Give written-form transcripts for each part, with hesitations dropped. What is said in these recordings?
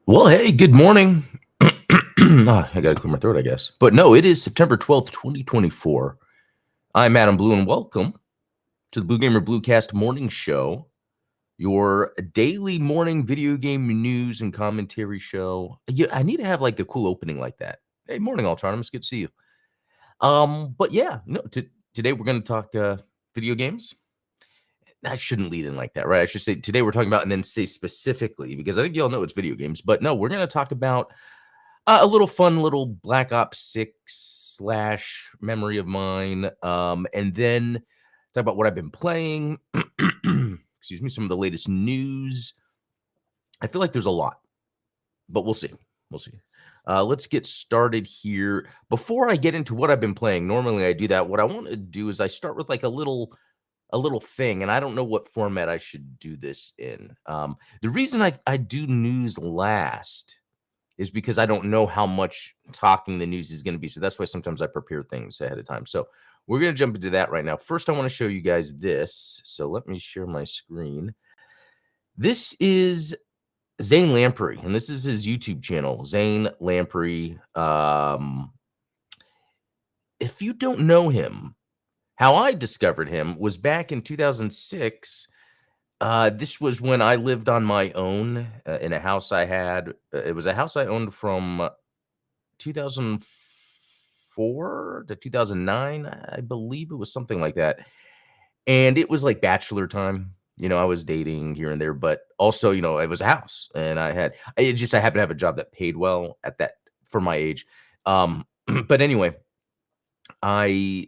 Well, hey, good morning. I gotta clear my throat, I guess. But no, it is September 12th, 2024. I'm Adam Blue, and welcome to the Blue Gamer Bluecast Morning Show, your daily morning video game news and commentary show. Yeah, I need to have like a cool opening like that. Hey, morning, Ultron. Good to see you. But yeah, today we're gonna talk video games. I shouldn't lead in like that, right? I should say today we're talking about and then say specifically because I think you all know it's video games. But no, we're gonna talk about a little fun little Black Ops 6 slash memory of mine. And then talk about what I've been playing. Excuse me, some of the latest news. I feel like there's a lot, but we'll see. We'll see. Let's get started here. Before I get into what I've been playing, normally I do that. What I want to do is I start with like a little thing, and I don't know what format I should do this in. The reason I do news last is because I don't know how much talking the news is going to be. So that's why sometimes I prepare things ahead of time. So we're going to jump into that right now. First, I want to show you guys this. So let me share my screen. This is Zane Lamprey, and this is his YouTube channel, Zane Lamprey. If you don't know him, how I discovered him was back in 2006. This was when I lived on my own in a house I had. It was a house I owned from 2004 to 2009, I believe it was something like that. And it was like bachelor time. I was dating here and there, but also, it was a house, and I happened to have a job that paid well at that for my age. But anyway, I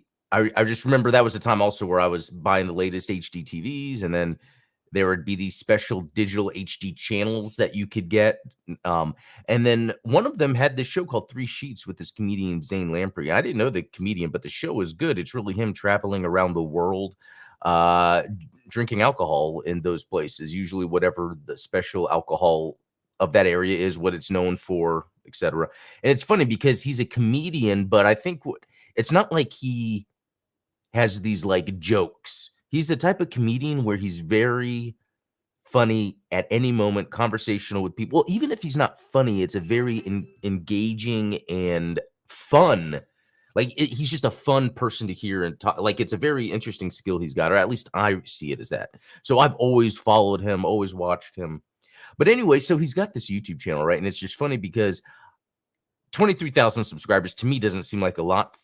just remember that was the time also where I was buying the latest HD TVs, and then there would be these special digital HD channels that you could get. And then one of them had this show called Three Sheets with this comedian, Zane Lamprey. I didn't know the comedian, but the show was good. It's really him traveling around the world, uh, drinking alcohol in those places, usually whatever the special alcohol of that area is, what it's known for, etc. And it's funny because he's a comedian, but I think it's not like he has these like jokes. He's the type of comedian where he's very funny at any moment, conversational with people. Well, even if he's not funny, it's a very engaging and fun. He's just a fun person to hear and talk. Like, it's a very interesting skill he's got, or at least I see it as that. So I've always followed him, always watched him. But anyway, so he's got this YouTube channel, right? And it's just funny because 23,000 subscribers to me doesn't seem like a lot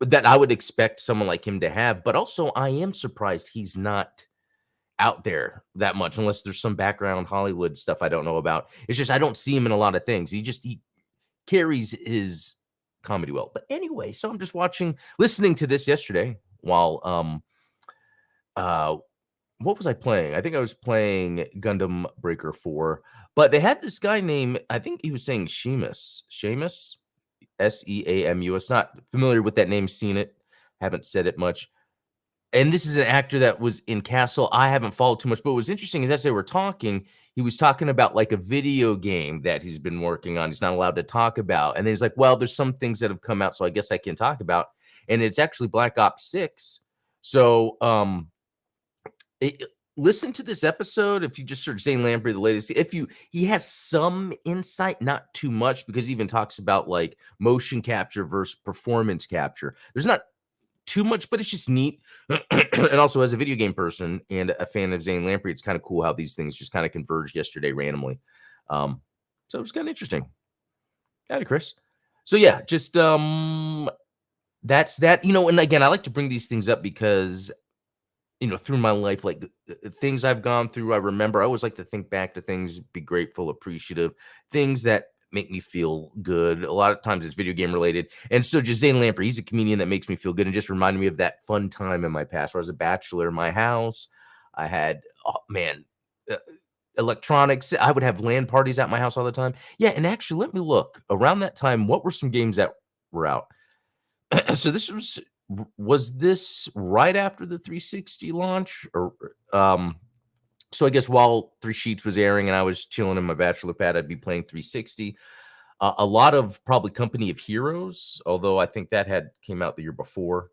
that I would expect someone like him to have. But also, I am surprised he's not out there that much unless there's some background Hollywood stuff I don't know about. It's just I don't see him in a lot of things. He carries his comedy well. But anyway, so I'm just listening to this yesterday while uh what was I playing? I think I was playing Gundam Breaker 4, but they had this guy named, I think he was saying Seamus, Seamus. Not familiar with that name, seen it, haven't said it much. And this is an actor that was in Castle. I haven't followed too much, but what was interesting is as they were talking, he was talking about like a video game that he's been working on. He's not allowed to talk about. And then he's like, well, there's some things that have come out, so I guess I can talk about. And it's actually Black Ops 6. So listen to this episode if you just search Zane Lamprey, the latest. He has some insight, not too much, because he even talks about like motion capture versus performance capture. There's not too much, but it's just neat. And also, as a video game person and a fan of Zane Lamprey, it's kind of cool how these things just kind of converged yesterday randomly. So it's kind of interesting. Howdy, Chris. So yeah, just that's that. And again, I like to bring these things up because through my life, like things I've gone through, I remember. I always like to think back to things, be grateful, appreciative, things that make me feel good. A lot of times it's video game related. And so just Zane Lamprey, he's a comedian that makes me feel good and just reminded me of that fun time in my past where I was a bachelor in my house. I had, uh, electronics. I would have LAN parties at my house all the time. Yeah, and actually, let me look. Around that time, what were some games that were out? So was this right after the 360 launch, or so I guess while Three Sheets was airing and I was chilling in my bachelor pad, I'd be playing 360. A lot of probably Company of Heroes, although I think that had came out the year before.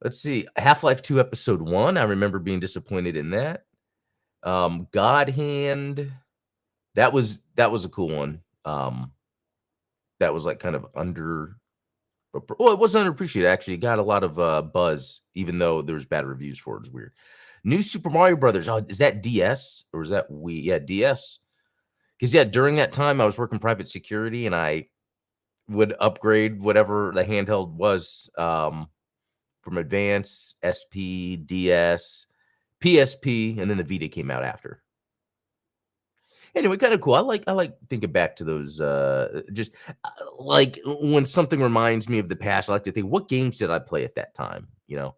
Let's see, Half-Life 2 Episode 1. I remember being disappointed in that. God Hand. That was a cool one. That was, like, kind of well, it wasn't underappreciated, actually. It got a lot of, buzz, even though there was bad reviews for it. It's weird. New Super Mario Brothers. Oh, is that DS or is that Wii? Yeah, DS. Because yeah, during that time, I was working private security, and I would upgrade whatever the handheld was, from Advance, SP, DS, PSP, and then the Vita came out after. Anyway, kinda cool. I like thinking back to those, just, like, when something reminds me of the past, I like to think, "What games did I play at that time?" You know?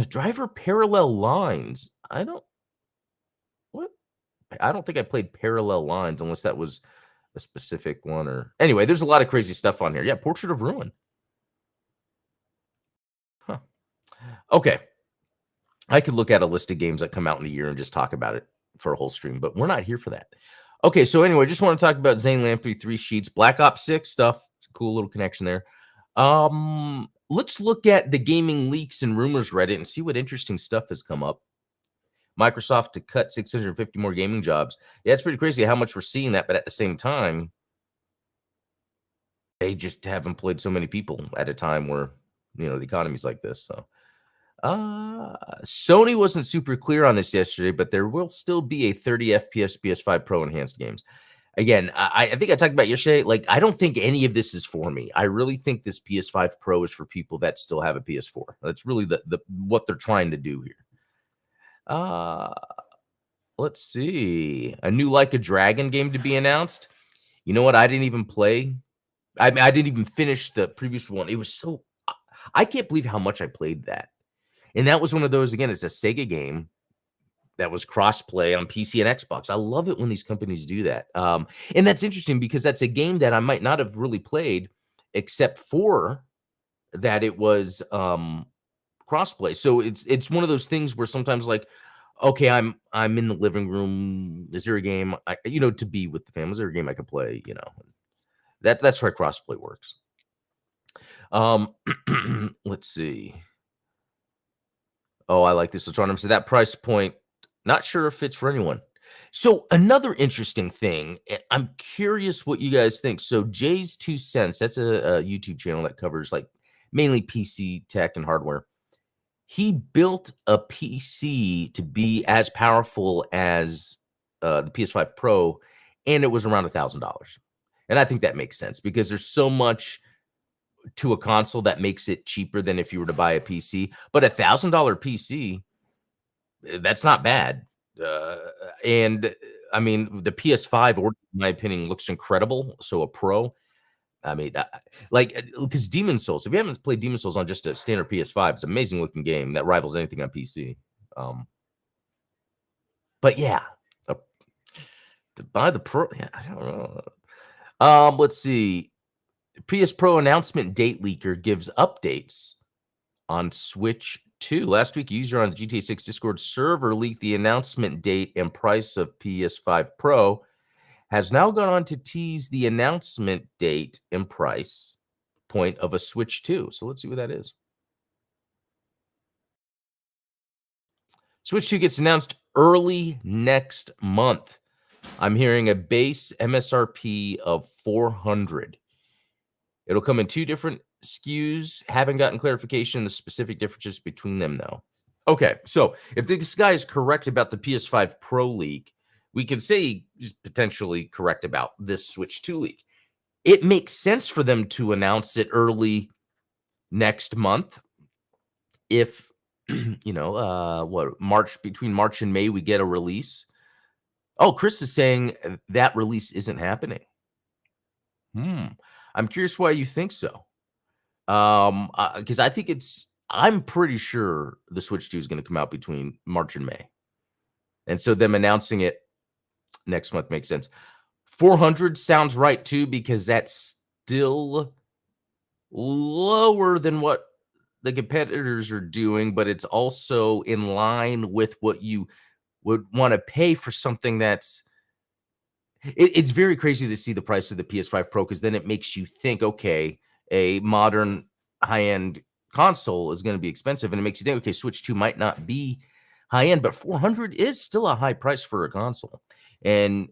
Driver Parallel Lines. What? I don't think I played Parallel Lines unless that was a specific one or anyway, there's a lot of crazy stuff on here. Yeah, Portrait of Ruin. Huh. Okay. I could look at a list of games that come out in a year and just talk about it for a whole stream, but we're not here for that. Okay, so anyway, just want to talk about Zane Lamprey, 3 sheets, Black Ops 6 stuff. Cool little connection there. Let's look at the gaming leaks and rumors Reddit and see what interesting stuff has come up. Microsoft to cut 650 more gaming jobs. Yeah, it's pretty crazy how much we're seeing that, but at the same time, they just have employed so many people at a time where, the economy's like this. So Sony wasn't super clear on this yesterday, but there will still be a 30 FPS PS5 Pro enhanced games. Again, I think I talked about yesterday. Like, I don't think any of this is for me. I really think this PS5 Pro is for people that still have a PS4. That's really the what they're trying to do here. Uh, let's see. A new Like a Dragon game to be announced. You know what? I didn't even play. I didn't even finish the previous one. It was so. I can't believe how much I played that. And that was one of those, again, it's a Sega game that was cross-play on PC and Xbox. I love it when these companies do that. And that's interesting because that's a game that I might not have really played except for that it was cross-play. So it's one of those things where sometimes like, okay, I'm in the living room. Is there a game to be with the family? Is there a game I could play? That's where cross-play works. Let's see. Oh, I like this. Astronomer. So that price point, not sure if it's for anyone. So another interesting thing, I'm curious what you guys think. So Jay's 2 cents, that's a YouTube channel that covers like mainly PC tech and hardware. He built a PC to be as powerful as the PS5 Pro, and it was around $1,000. And I think that makes sense because there's so much to a console that makes it cheaper than if you were to buy a PC. But $1,000 PC, that's not bad. And I mean, the PS5, in my opinion, looks incredible. So a Pro, I mean, because Demon Souls, if you haven't played Demon Souls on just a standard PS5, it's an amazing looking game that rivals anything on PC. But yeah, to buy the Pro, yeah, I don't know. Let's see. PS Pro announcement date leaker gives updates on Switch 2. Last week, a user on the GTA 6 Discord server leaked the announcement date and price of PS5 Pro, has now gone on to tease the announcement date and price point of a Switch 2. So let's see what that is. Switch 2 gets announced early next month. I'm hearing a base MSRP of $400. It'll come in 2 different SKUs. Haven't gotten clarification on the specific differences between them, though. Okay, so if this guy is correct about the PS5 Pro leak, we can say he's potentially correct about this Switch 2 leak. It makes sense for them to announce it early next month. If, between March and May, we get a release. Oh, Chris is saying that release isn't happening. I'm curious why you think so. Because I think I'm pretty sure the Switch 2 is going to come out between March and May. And so them announcing it next month makes sense. 400 sounds right too, because that's still lower than what the competitors are doing, but it's also in line with what you would want to pay for something that's it's very crazy to see the price of the PS5 Pro, because then it makes you think, okay, a modern high-end console is going to be expensive, and it makes you think, okay, Switch 2 might not be high-end, but 400 is still a high price for a console. And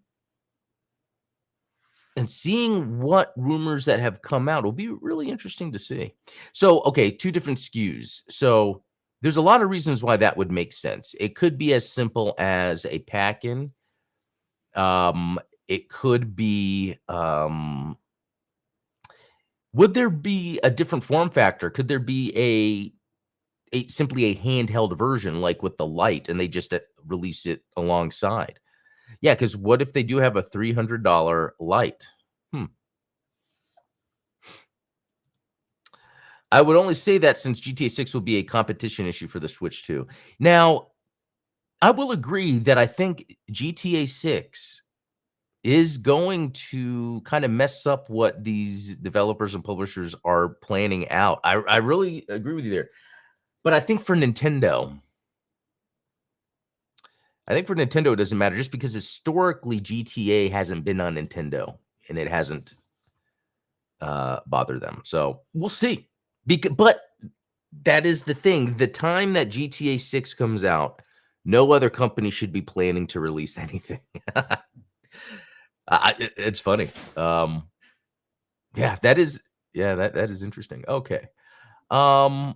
and seeing what rumors that have come out will be really interesting to see. So, okay, 2 different SKUs. So, there's a lot of reasons why that would make sense. It could be as simple as a pack-in. It could be, would there be a different form factor? Could there be a simply a handheld version like with the light and they just, release it alongside? Yeah, because what if they do have a $300 light? Hmm. I would only say that since GTA 6 will be a competition issue for the Switch too. Now, I will agree that I think GTA 6 is going to kind of mess up what these developers and publishers are planning out. I really agree with you there. But I think for Nintendo, it doesn't matter just because historically GTA hasn't been on Nintendo and it hasn't bothered them. So we'll see. But that is the thing. The time that GTA 6 comes out, no other company should be planning to release anything. It's funny. Yeah, that is that is interesting. Okay. Um,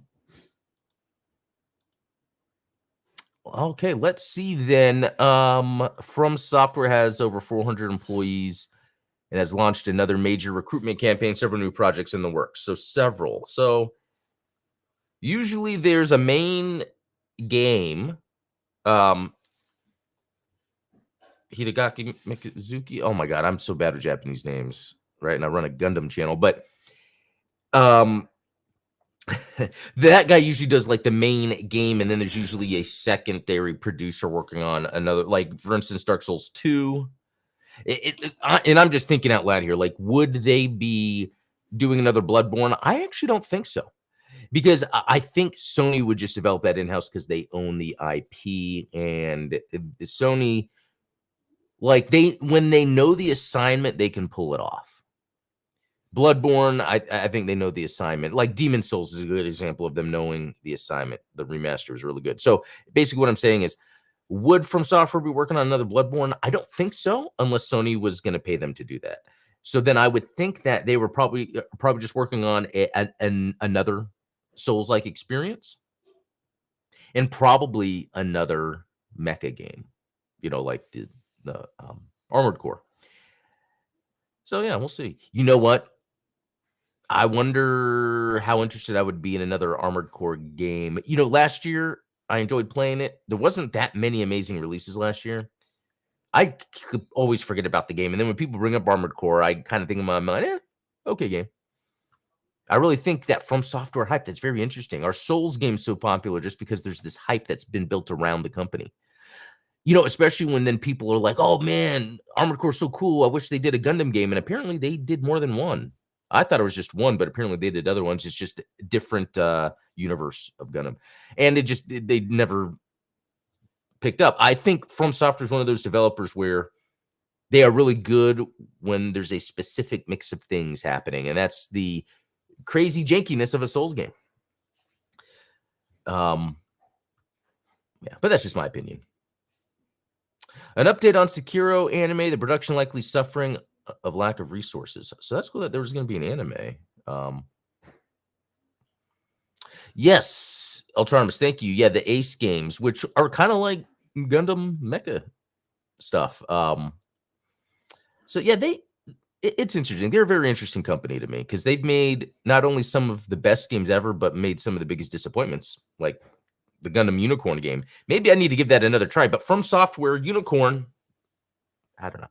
okay, let's see then. From Software has over 400 employees and has launched another major recruitment campaign, several new projects in the works. So several. So usually there's a main game. Um, Hidegaki Mikazuki. Oh my god, I'm so bad with Japanese names, right? And I run a Gundam channel, but um that guy usually does like the main game, and then there's usually a secondary producer working on another, like for instance, Dark Souls 2. And I'm just thinking out loud here, like, would they be doing another Bloodborne? I actually don't think so. Because I think Sony would just develop that in-house because they own the IP, and Sony, like, when they know the assignment, they can pull it off. Bloodborne, I think they know the assignment. Like Demon Souls is a good example of them knowing the assignment. The remaster was really good. So basically, what I'm saying is, would From Software be working on another Bloodborne? I don't think so, unless Sony was going to pay them to do that. So then I would think that they were probably just working on another Souls-like experience, and probably another mecha game. Like the Armored Core. So yeah, we'll see. You know what? I wonder how interested I would be in another Armored Core game. Last year I enjoyed playing it. There wasn't that many amazing releases last year. I could always forget about the game, and then when people bring up Armored Core, I kind of think in my mind, okay game. I really think that From Software hype, that's very interesting. Our Souls game's so popular just because there's this hype that's been built around the company. Especially when then people are like, "Oh man, Armored Core's so cool. I wish they did a Gundam game." And apparently they did more than one. I thought it was just one, but apparently they did other ones. It's just a different universe of Gundam. And they never picked up. I think From Software is one of those developers where they are really good when there's a specific mix of things happening, and that's the crazy jankiness of a Souls game. Yeah, but that's just my opinion. An update on Sekiro anime, the production likely suffering of lack of resources. So that's cool that there was going to be an anime. Yes, Ultramus, thank you. Yeah, the Ace games, which are kind of like Gundam Mecha stuff. So yeah, it's interesting. They're a very interesting company to me because they've made not only some of the best games ever, but made some of the biggest disappointments, like the Gundam Unicorn game. Maybe I need to give that another try. But From Software, Unicorn, I don't know.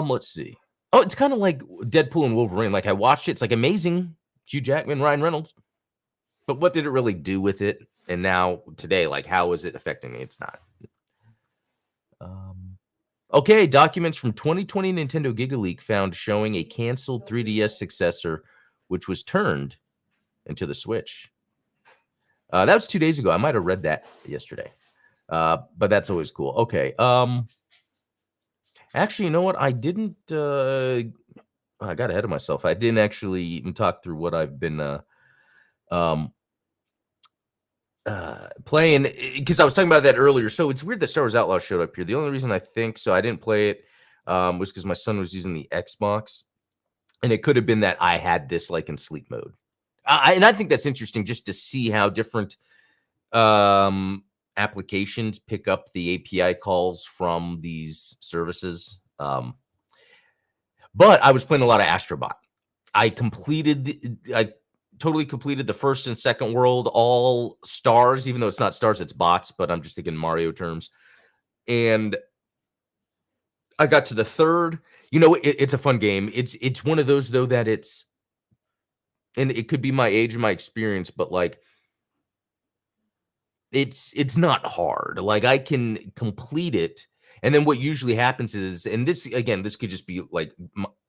Let's see. Oh, it's kind of like Deadpool and Wolverine. Like I watched it, it's like amazing. Hugh Jackman, Ryan Reynolds. But what did it really do with it? And now today, like how is it affecting me? It's not. Okay, documents from 2020 Nintendo GigaLeak found showing a canceled 3DS successor, which was turned into the Switch. That was 2 days ago. I might have read that yesterday. But that's always cool. Okay. Actually, you know what? I didn't. I got ahead of myself. I didn't actually even talk through what I've been playing, because I was talking about that earlier. So it's weird that Star Wars Outlaw showed up here. The only reason I think so, I didn't play it. was because my son was using the Xbox, and it could have been that I had this like in sleep mode. And I think that's interesting just to see how different applications pick up the API calls from these services. But I was playing a lot of Astrobot. I totally completed the first and second world, all stars, even though it's not stars, it's bots, but I'm just thinking Mario terms. And I got to the third. It's a fun game. It's one of those though that and it could be my age and my experience, but like it's not hard. Like I can complete it. And then what usually happens is, and this again, this could just be like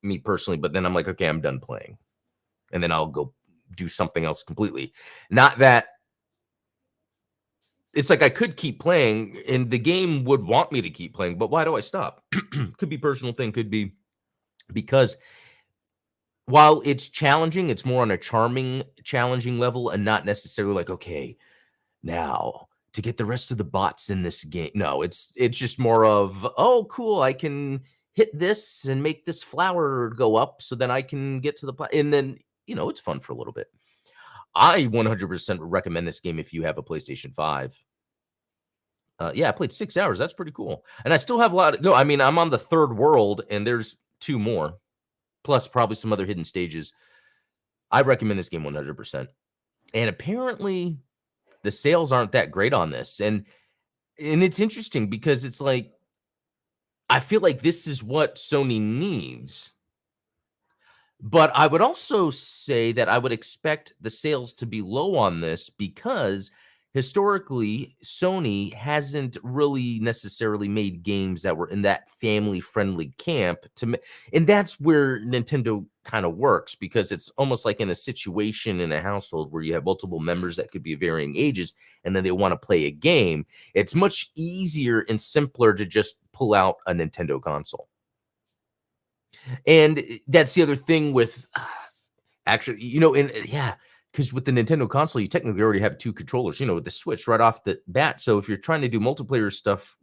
me personally, but then I'm like, okay, I'm done playing. And then I'll go do something else completely. Not that it's like I could keep playing and the game would want me to keep playing, but why do I stop? Could be personal thing, could be because while it's challenging, it's more on a challenging level and not necessarily like, okay, now to get the rest of the bots in this game. No, it's just more of, oh, cool, I can hit this and make this flower go up so then I can get to the and then, it's fun for a little bit. I 100% recommend this game if you have a PlayStation 5. Yeah, I played 6 hours. That's pretty cool. And I still have a lot to go. I mean, I'm on the third world and there's 2 more, plus probably some other hidden stages. I recommend this game 100%. And apparently the sales aren't that great on this. And it's interesting because it's like, I feel like this is what Sony needs. But I would also say that I would expect the sales to be low on this because historically, Sony hasn't really necessarily made games that were in that family-friendly camp. And that's where Nintendo kind of works because it's almost like in a situation in a household where you have multiple members that could be of varying ages, and then they want to play a game. It's much easier and simpler to just pull out a Nintendo console. And that's the other thing with actually, because with the Nintendo console, you technically already have 2 controllers, with the Switch right off the bat. So if you're trying to do multiplayer stuff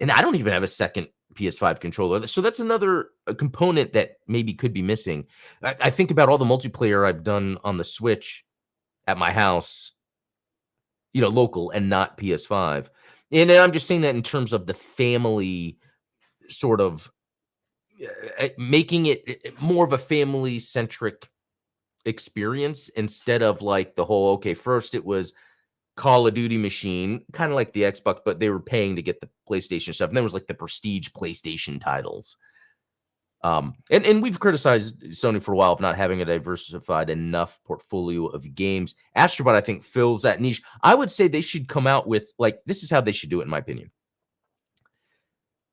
and I don't even have a second PS5 controller. So that's another component that maybe could be missing. I think about all the multiplayer I've done on the Switch at my house, local and not PS5. And I'm just saying that in terms of the family sort of making it more of a family-centric experience instead of like the whole, okay, first it was Call of Duty machine, kind of like the Xbox, but they were paying to get the PlayStation stuff. And there was like the prestige PlayStation titles. And we've criticized Sony for a while of not having a diversified enough portfolio of games. Astrobot, I think, fills that niche. I would say they should come out with, like, this is how they should do it, in my opinion.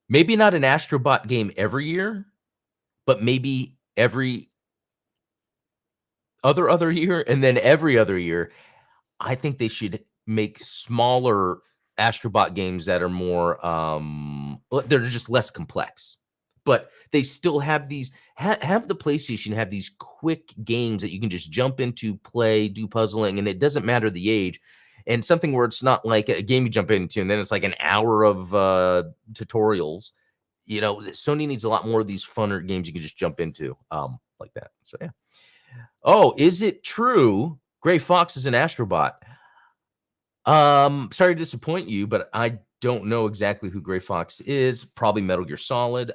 Maybe not an Astrobot game every year, but maybe every other year, and then every other year. I think they should make smaller Astrobot games that are more, they're just less complex. But they still have these, have the PlayStation have these quick games that you can just jump into, play, do puzzling, and it doesn't matter the age. And something where it's not like a game you jump into and then it's like an hour of tutorials. Sony needs a lot more of these funner games you can just jump into like that. So, yeah. Oh, is it true Gray Fox is an Astrobot? Sorry to disappoint you, but I don't know exactly who Gray Fox is. Probably Metal Gear Solid.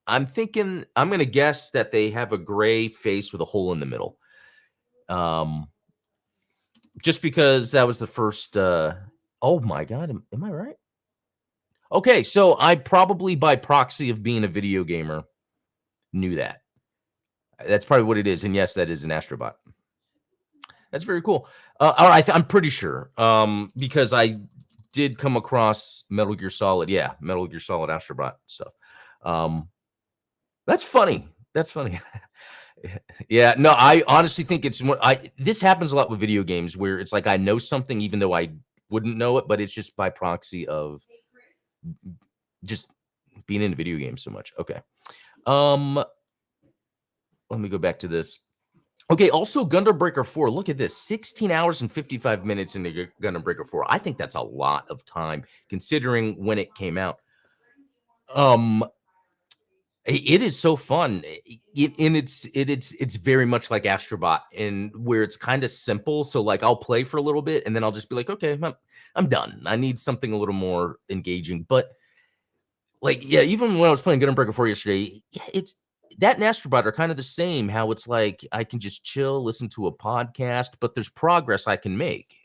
I'm going to guess that they have a gray face with a hole in the middle. Just because that was the first, oh my God, am I right? Okay, so I probably by proxy of being a video gamer knew that. That's probably what it is. And yes, that is an Astrobot. That's very cool. All right, I'm pretty sure because I did come across Metal Gear Solid. Yeah, Metal Gear Solid Astrobot stuff. That's funny. That's funny. Yeah, no, I honestly think it's more. This happens a lot with video games where it's like I know something even though I wouldn't know it, but it's just by proxy of just being into video games so much. Okay. Let me go back to this. Okay, also Gundam Breaker 4. Look at this. 16 hours and 55 minutes into Gundam Breaker 4. I think that's a lot of time considering when it came out. It is so fun. And it's very much like Astrobot, and where it's kind of simple. So like I'll play for a little bit and then I'll just be like, okay, I'm done. I need something a little more engaging. But like, yeah, even when I was playing Gun and Breaker 4 yesterday, yeah, it's that and Astrobot are kind of the same. How it's like I can just chill, listen to a podcast, but there's progress I can make.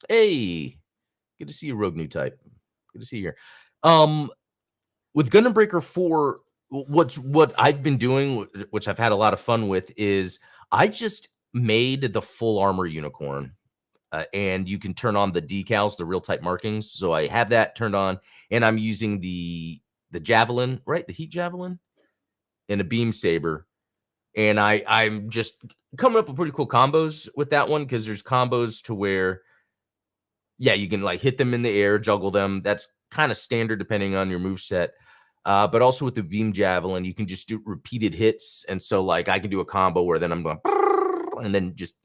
Hey, good to see you, Rogue New Type. Good to see you here. With Gun and Breaker 4, what I've been doing, which I've had a lot of fun with, is I just made the full armor unicorn. And you can turn on the decals, the real type markings. So I have that turned on, and I'm using the javelin, right? The heat javelin and a beam saber. And I'm just coming up with pretty cool combos with that one, because there's combos to where, yeah, you can like hit them in the air, juggle them. That's kind of standard depending on your move set. But also with the beam javelin, you can just do repeated hits. And so like I can do a combo where then I'm going and then just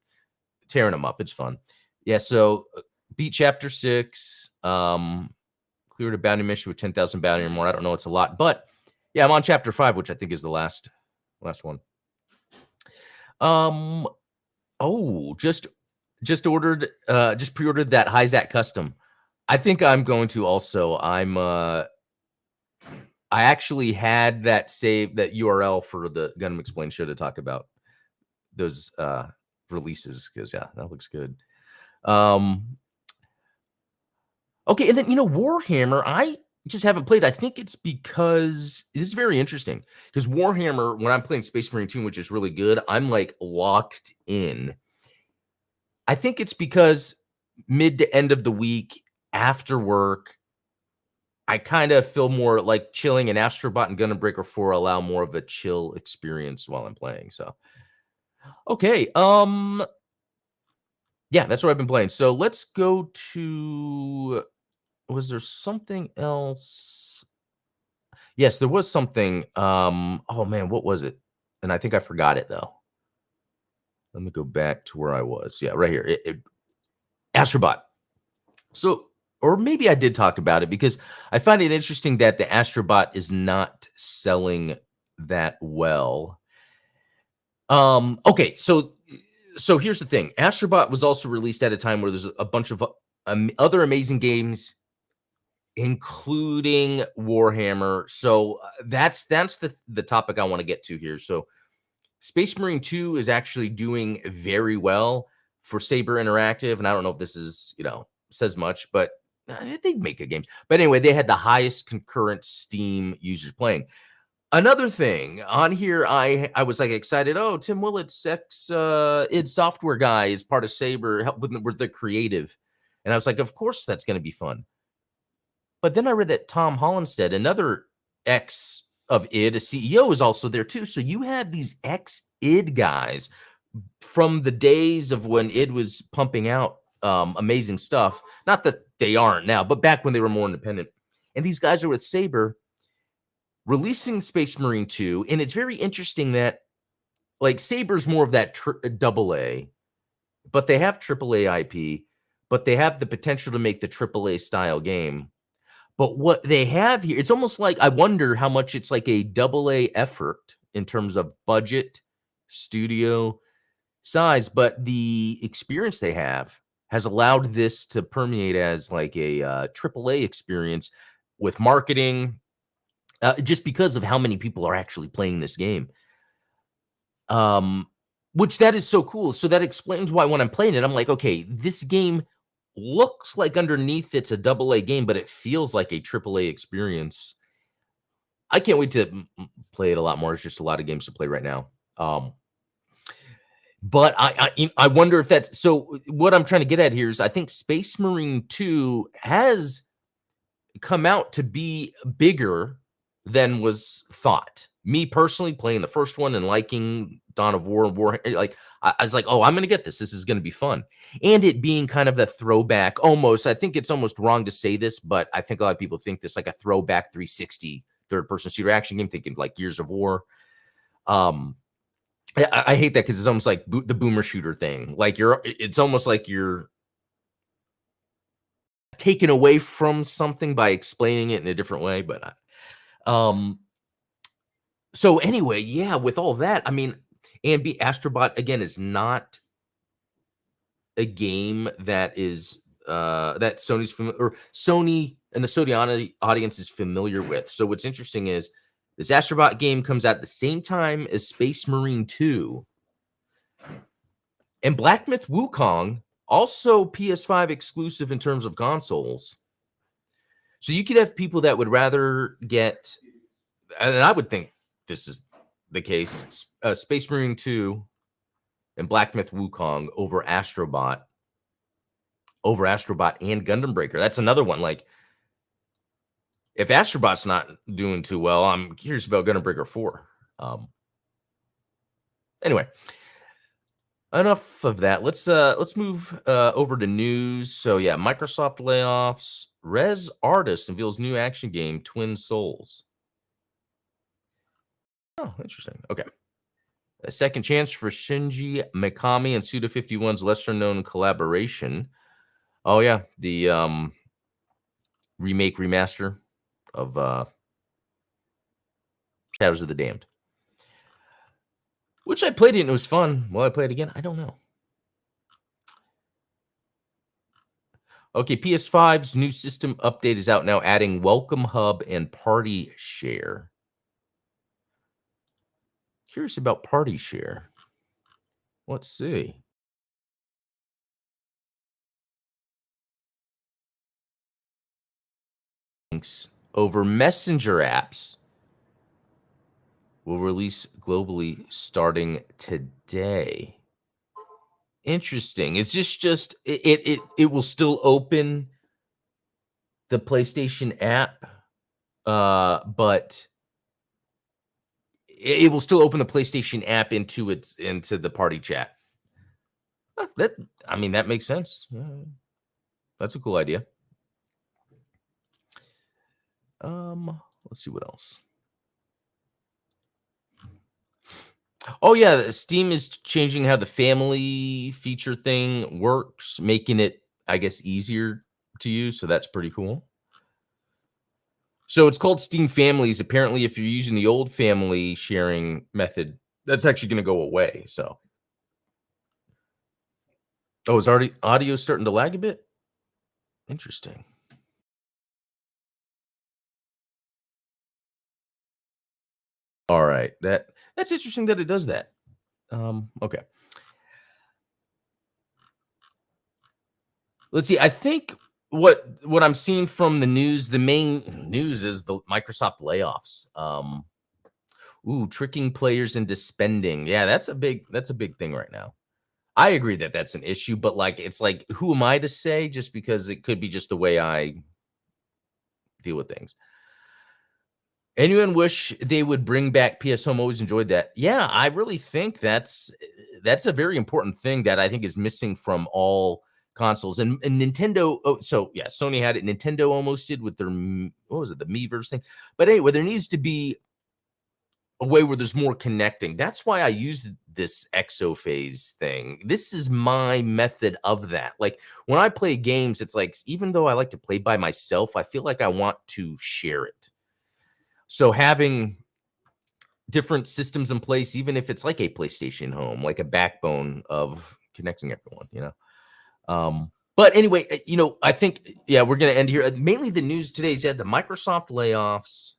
tearing them up. It's fun. Yeah, so beat chapter 6, cleared a bounty mission with 10,000 bounty or more. I don't know, it's a lot, but yeah, I'm on chapter 5, which I think is the last one. Oh, just ordered, just pre-ordered that Hyzak custom. I think I'm going to also. I actually had that save, that URL for the Gundam Explained show to talk about those releases, because yeah, that looks good. Okay, and then Warhammer, I just haven't played. I think it's because this is very interesting, because Warhammer, when I'm playing Space Marine 2, which is really good, I'm like locked in. I think it's because mid to end of the week after work, I kind of feel more like chilling, and Astrobot and Gun and Breaker 4 allow more of a chill experience while I'm playing. So, okay. Yeah, that's what I've been playing. So let's go to, was there something else? Yes, there was something. Oh man, what was it? And I think I forgot it though. Let me go back to where I was. Yeah, right here. Astrobot. So, or maybe I did talk about it, because I find it interesting that the Astrobot is not selling that well. Okay, so here's the thing. Astrobot was also released at a time where there's a bunch of other amazing games, including Warhammer. So that's the topic I want to get to here. So Space Marine 2 is actually doing very well for Saber Interactive, and I don't know if this is, says much, but they make good games. But anyway, they had the highest concurrent Steam users playing. Another thing on here, I was like excited. Oh, Tim Willett's id Software guy is part of Saber, help with the creative, and I was like, of course that's going to be fun. But then I read that Tom Hollandstead, another ex of id, a CEO, is also there too. So you have these ex id guys from the days of when id was pumping out amazing stuff. Not that they aren't now, but back when they were more independent. And these guys are with Saber, releasing Space Marine 2, and it's very interesting that like Saber's more of that double A, but they have triple A IP, but they have the potential to make the triple A style game. But what they have here, it's almost like I wonder how much it's like a double A effort in terms of budget, studio size, but the experience they have has allowed this to permeate as like a triple A experience with marketing, just because of how many people are actually playing this game. Which that is so cool. So that explains why when I'm playing it, I'm like, okay, this game looks like underneath it's a double A game, but it feels like a triple A experience. I can't wait to play it a lot more. There's just a lot of games to play right now. But I wonder if that's so. What I'm trying to get at here is I think Space Marine 2 has come out to be bigger than was thought. Me personally, playing the first one and liking Dawn of War, like I was like, oh, I'm gonna get this. This is gonna be fun, and it being kind of the throwback. Almost, I think it's almost wrong to say this, but I think a lot of people think this like a throwback 360 third-person shooter action game, thinking like Gears of War. I hate that because it's almost like the boomer shooter thing. Like it's almost like you're taken away from something by explaining it in a different way. But So anyway, yeah, with all that, I mean, and Astrobot again is not a game that is that Sony and the Sony audience is familiar with. So what's interesting is this Astrobot game comes out at the same time as Space Marine 2 and Black Myth Wukong, also PS5 exclusive in terms of consoles. So you could have people that would rather get, and I would think this is the case, Space Marine 2 and Black Myth Wukong over Astrobot and Gundam Breaker. That's another one. Like, if Astrobot's not doing too well, I'm curious about Gundam Breaker 4. Anyway, enough of that. Let's move over to news. So yeah, Microsoft layoffs. Res Artist unveils new action game, Twin Souls. Oh, interesting. Okay. A second chance for Shinji Mikami and Suda51's lesser-known collaboration. Oh yeah, the remake remaster of Shadows of the Damned, which I played it and it was fun. Will I play it again? I don't know. Okay, PS5's new system update is out now, adding Welcome Hub and Party Share. Curious about Party Share. Let's see. Thanks. Over Messenger apps will release globally starting today. Interesting. Is this just it will still open the PlayStation app, but it will still open the PlayStation app into the party chat. That makes sense. That's a cool idea. Let's see what else. Oh yeah, Steam is changing how the family feature thing works, making it, I guess, easier to use. So that's pretty cool. So it's called Steam Families. Apparently, if you're using the old family sharing method, that's actually going to go away. So, oh, is already audio starting to lag a bit? Interesting. All right, that's interesting that it does that. Okay. Let's see. I think what I'm seeing from the news, the main news is the Microsoft layoffs. Tricking players into spending. Yeah, that's a big thing right now. I agree that that's an issue, but like it's like, who am I to say? Just because it could be just the way I deal with things. Anyone wish they would bring back PS Home? Always enjoyed that. Yeah, I really think that's a very important thing that I think is missing from all consoles and Nintendo. Oh, so yeah, Sony had it. Nintendo almost did with their, what was it, the Miiverse thing. But anyway, there needs to be a way where there's more connecting. That's why I use this exophase thing. This is my method of that. Like when I play games, it's like, even though I like to play by myself, I feel like I want to share it. So having different systems in place, even if it's like a PlayStation Home, like a backbone of connecting everyone, But anyway, I think, yeah, we're going to end here. Mainly the news today is that the Microsoft layoffs.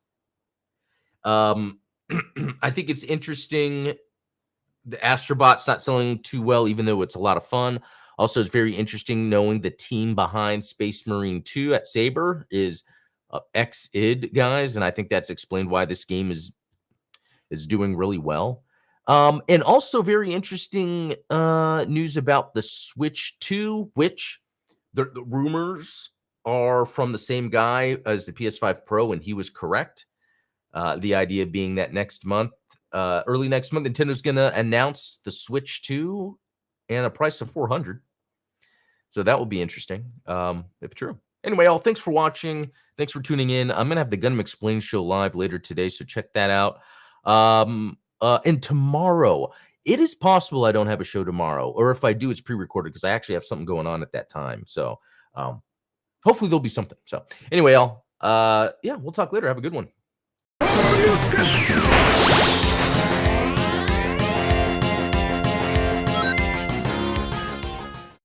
I think it's interesting. The Astrobot's not selling too well, even though it's a lot of fun. Also, it's very interesting knowing the team behind Space Marine 2 at Saber is ex-id guys, and I think that's explained why this game is doing really well. And also very interesting news about the Switch 2, which the rumors are from the same guy as the PS5 Pro, and he was correct. The idea being that next month, early next month, Nintendo's going to announce the Switch 2 and a price of $400. So that will be interesting, if true. Anyway, all, thanks for watching. Thanks for tuning in. I'm going to have the Gundam Explained show live later today, so check that out. And tomorrow, it is possible I don't have a show tomorrow, or if I do, it's pre-recorded because I actually have something going on at that time. So hopefully there'll be something. So anyway, all, yeah, we'll talk later. Have a good one.